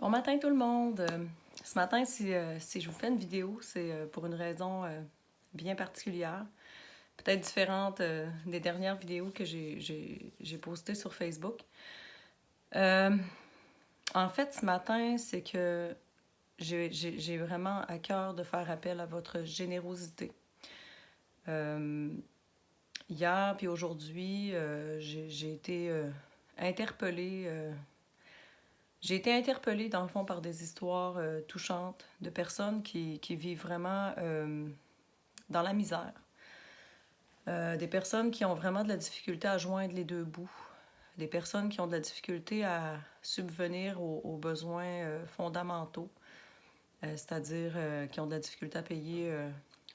Bon matin tout le monde. Ce matin, si je vous fais une vidéo, c'est pour une raison bien particulière, peut-être différente des dernières vidéos que j'ai postées sur Facebook. Euh, En fait, ce matin, c'est que j'ai vraiment à cœur de faire appel à votre générosité. Euh, Hier puis aujourd'hui, j'ai été interpellée. J'ai été interpellée, dans le fond, par des histoires touchantes de personnes qui vivent vraiment dans la misère. Des personnes qui ont vraiment de la difficulté à joindre les deux bouts. Des personnes qui ont de la difficulté à subvenir aux besoins fondamentaux, c'est-à-dire qui ont de la difficulté à payer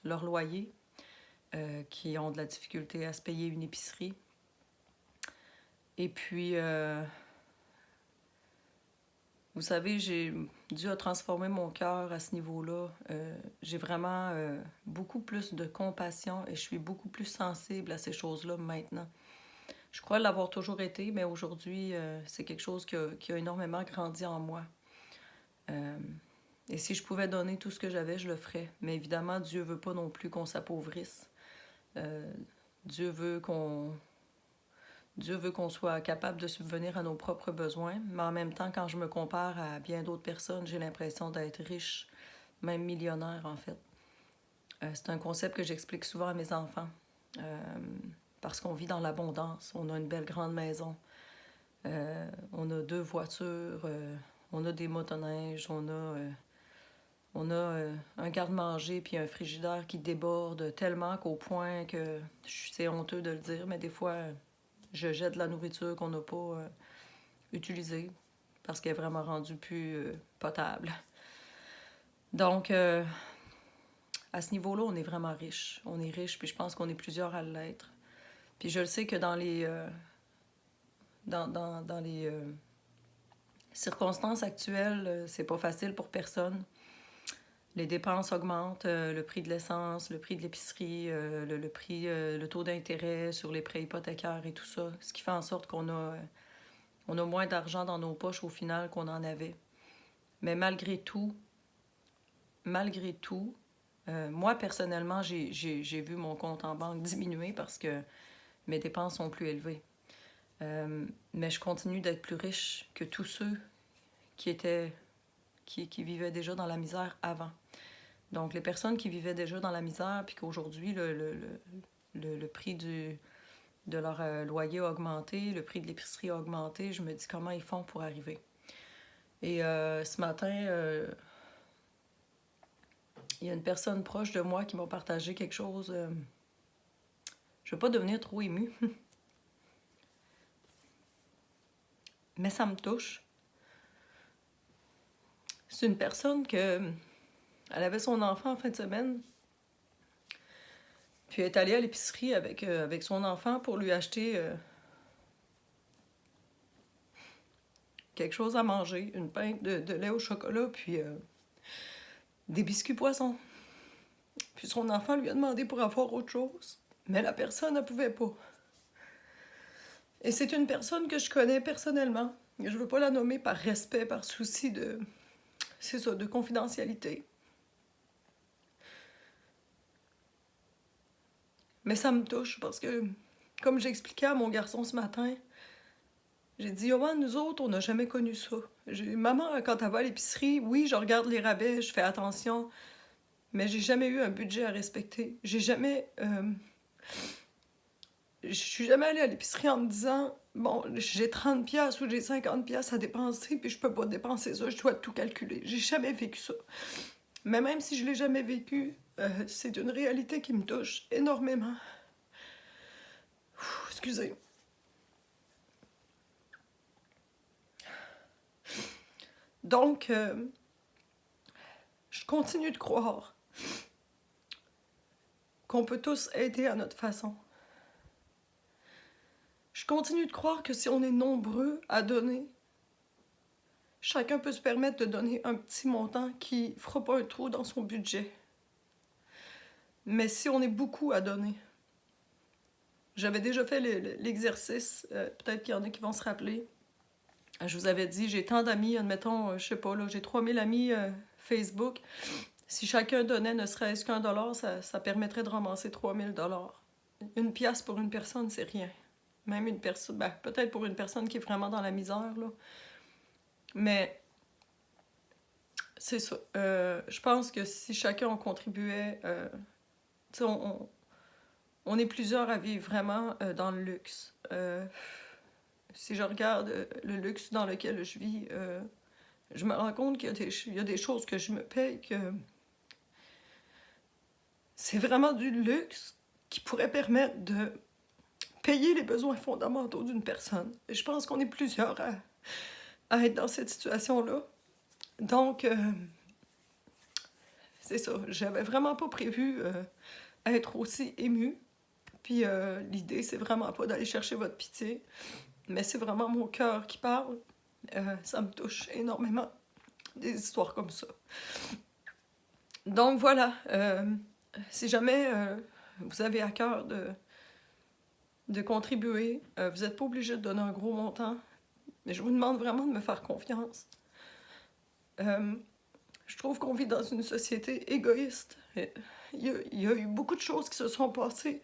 leur loyer, qui ont de la difficulté à se payer une épicerie. Et puis, vous savez, Dieu a transformé mon cœur à ce niveau-là. J'ai vraiment beaucoup plus de compassion et je suis beaucoup plus sensible à ces choses-là maintenant. Je crois l'avoir toujours été, mais aujourd'hui, c'est quelque chose qui a énormément grandi en moi. Euh, et si je pouvais donner tout ce que j'avais, je le ferais. Mais évidemment, Dieu veut pas non plus qu'on s'appauvrisse. Euh, Dieu veut qu'on Dieu veut qu'on soit capable de subvenir à nos propres besoins, mais en même temps, quand je me compare à bien d'autres personnes, j'ai l'impression d'être riche, même millionnaire en fait. C'est un concept que j'explique souvent à mes enfants, euh, parce qu'on vit dans l'abondance. On a une belle grande maison, on a 2 voitures, on a des motoneiges, on a un garde-manger puis un frigidaire qui déborde tellement qu'au point que c'est honteux de le dire, mais des fois, je jette de la nourriture qu'on n'a pas utilisée parce qu'elle est vraiment rendue plus potable. Donc, à ce niveau-là, on est vraiment riche. On est riche, puis je pense qu'on est plusieurs à l'être. Puis je le sais que dans les circonstances actuelles, c'est pas facile pour personne. Les dépenses augmentent, le prix de l'essence, le prix de l'épicerie, le prix, le taux d'intérêt sur les prêts hypothécaires et tout ça, ce qui fait en sorte on a moins d'argent dans nos poches au final qu'on en avait. Mais malgré tout, moi personnellement, j'ai vu mon compte en banque diminuer parce que mes dépenses sont plus élevées. Mais je continue d'être plus riche que tous ceux qui étaient qui vivaient déjà dans la misère avant. Donc, les personnes qui vivaient déjà dans la misère, puis qu'aujourd'hui, le prix de leur loyer a augmenté, le prix de l'épicerie a augmenté, je me dis comment ils font pour arriver. Et ce matin, il y a une personne proche de moi qui m'a partagé quelque chose. Je ne veux pas devenir trop émue, mais ça me touche. C'est une personne elle avait son enfant en fin de semaine, puis elle est allée à l'épicerie avec son enfant pour lui acheter quelque chose à manger, une pinte de lait au chocolat, puis des biscuits poissons. Puis son enfant lui a demandé pour avoir autre chose, mais la personne ne pouvait pas. Et c'est une personne que je connais personnellement. Je ne veux pas la nommer par respect, par souci de confidentialité. Mais ça me touche parce que, comme j'expliquais à mon garçon ce matin, j'ai dit, Yoann, nous autres, on n'a jamais connu ça. Maman, quand elle va à l'épicerie, oui, je regarde les rabais, je fais attention, mais j'ai jamais eu un budget à respecter. Je suis jamais allée à l'épicerie en me disant, bon, j'ai 30$ ou j'ai 50$ à dépenser, puis je peux pas dépenser ça, je dois tout calculer. J'ai jamais vécu ça. Mais même si je l'ai jamais vécu, c'est une réalité qui me touche énormément. Excusez. Donc, je continue de croire qu'on peut tous aider à notre façon. Je continue de croire que si on est nombreux à donner, chacun peut se permettre de donner un petit montant qui ne fera pas un trou dans son budget. Mais si on est beaucoup à donner, j'avais déjà fait l'exercice, peut-être qu'il y en a qui vont se rappeler. Je vous avais dit, j'ai tant d'amis, admettons, je sais pas, là, j'ai 3000 amis Facebook. Si chacun donnait ne serait-ce qu'un dollar, ça permettrait de ramasser 3000 $. Une pièce pour une personne, c'est rien. Même une personne, ben, peut-être pour une personne qui est vraiment dans la misère, là. Mais c'est ça. Je pense que si chacun on contribuait, tu sais, on est plusieurs à vivre vraiment dans le luxe. Si je regarde le luxe dans lequel je vis, je me rends compte qu'il y a des choses que je me paye que c'est vraiment du luxe qui pourrait permettre de payer les besoins fondamentaux d'une personne. Et je pense qu'on est plusieurs à être dans cette situation-là. Donc, c'est ça. J'avais vraiment pas prévu être aussi émue. Puis l'idée, c'est vraiment pas d'aller chercher votre pitié, mais c'est vraiment mon cœur qui parle. Ça me touche énormément, des histoires comme ça. Donc voilà, si jamais vous avez à cœur de contribuer, vous n'êtes pas obligé de donner un gros montant, mais je vous demande vraiment de me faire confiance. Je trouve qu'on vit dans une société égoïste. Il y a eu beaucoup de choses qui se sont passées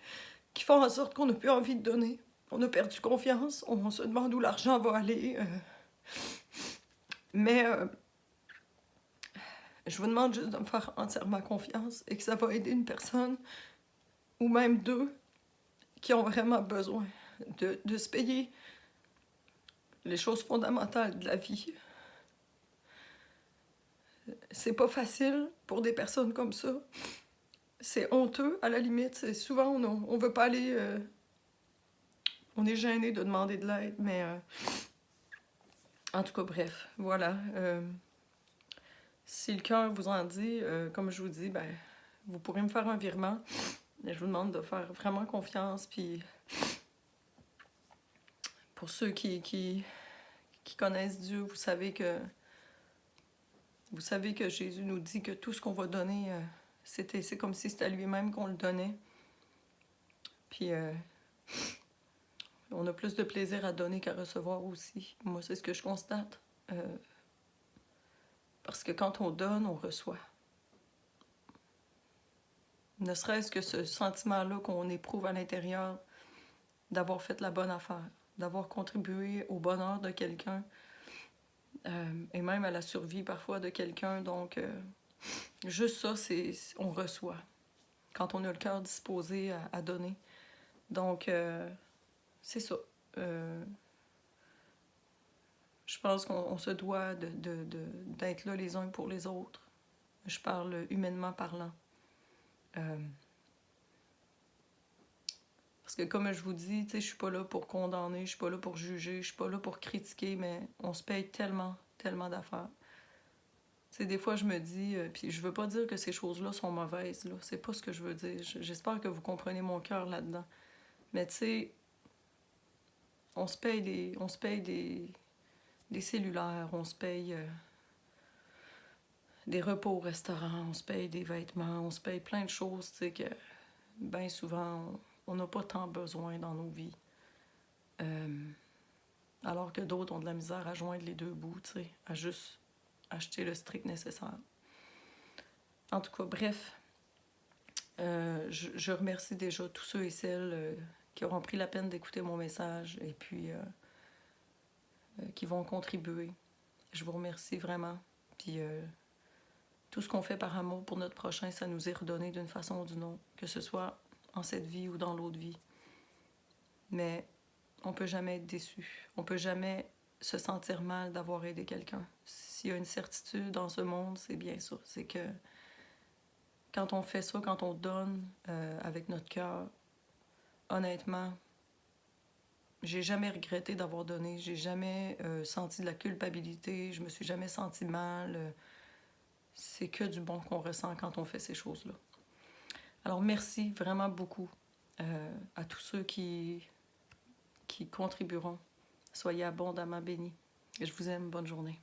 qui font en sorte qu'on n'a plus envie de donner. On a perdu confiance, on se demande où l'argent va aller. Mais je vous demande juste de me faire entièrement confiance et que ça va aider une personne, ou même deux, qui ont vraiment besoin de se payer les choses fondamentales de la vie. C'est pas facile pour des personnes comme ça. C'est honteux, à la limite. C'est souvent, on veut pas aller... on est gêné de demander de l'aide, mais... en tout cas, bref, voilà. Si le cœur vous en dit, comme je vous dis, ben, vous pourrez me faire un virement. Je vous demande de faire vraiment confiance, puis... Pour ceux qui connaissent Dieu, vous savez que Jésus nous dit que tout ce qu'on va donner, c'est comme si c'était à lui-même qu'on le donnait. Puis on a plus de plaisir à donner qu'à recevoir aussi. Moi, c'est ce que je constate. Parce que quand on donne, on reçoit. Ne serait-ce que ce sentiment-là qu'on éprouve à l'intérieur d'avoir fait la bonne affaire, d'avoir contribué au bonheur de quelqu'un, et même à la survie parfois de quelqu'un. Donc, juste ça, on reçoit quand on a le cœur disposé à donner. Donc, c'est ça. Je pense qu'on se doit d'être là les uns pour les autres. Je parle humainement parlant. Parce que comme je vous dis, je suis pas là pour condamner, je suis pas là pour juger, je suis pas là pour critiquer, mais on se paye tellement, tellement d'affaires. T'sais, des fois, je me dis, puis je veux pas dire que ces choses-là sont mauvaises, là. C'est pas ce que je veux dire. J'espère que vous comprenez mon cœur là-dedans. Mais tu sais, on se paye des cellulaires, on se paye des repas au restaurant, on se paye des vêtements, on se paye plein de choses, tu sais, que bien souvent, on n'a pas tant besoin dans nos vies. Alors que d'autres ont de la misère à joindre les deux bouts, tu sais, à juste acheter le strict nécessaire. En tout cas, bref, je remercie déjà tous ceux et celles qui auront pris la peine d'écouter mon message et puis qui vont contribuer. Je vous remercie vraiment. Puis tout ce qu'on fait par amour pour notre prochain, ça nous est redonné d'une façon ou d'une autre, que ce soit en cette vie ou dans l'autre vie. Mais on peut jamais être déçu. On peut jamais se sentir mal d'avoir aidé quelqu'un. S'il y a une certitude dans ce monde, c'est bien ça. C'est que quand on fait ça, quand on donne avec notre cœur, honnêtement, j'ai jamais regretté d'avoir donné. J'ai jamais senti de la culpabilité. Je me suis jamais senti mal. C'est que du bon qu'on ressent quand on fait ces choses-là. Alors merci vraiment beaucoup à tous ceux qui contribueront. Soyez abondamment bénis. Et je vous aime. Bonne journée.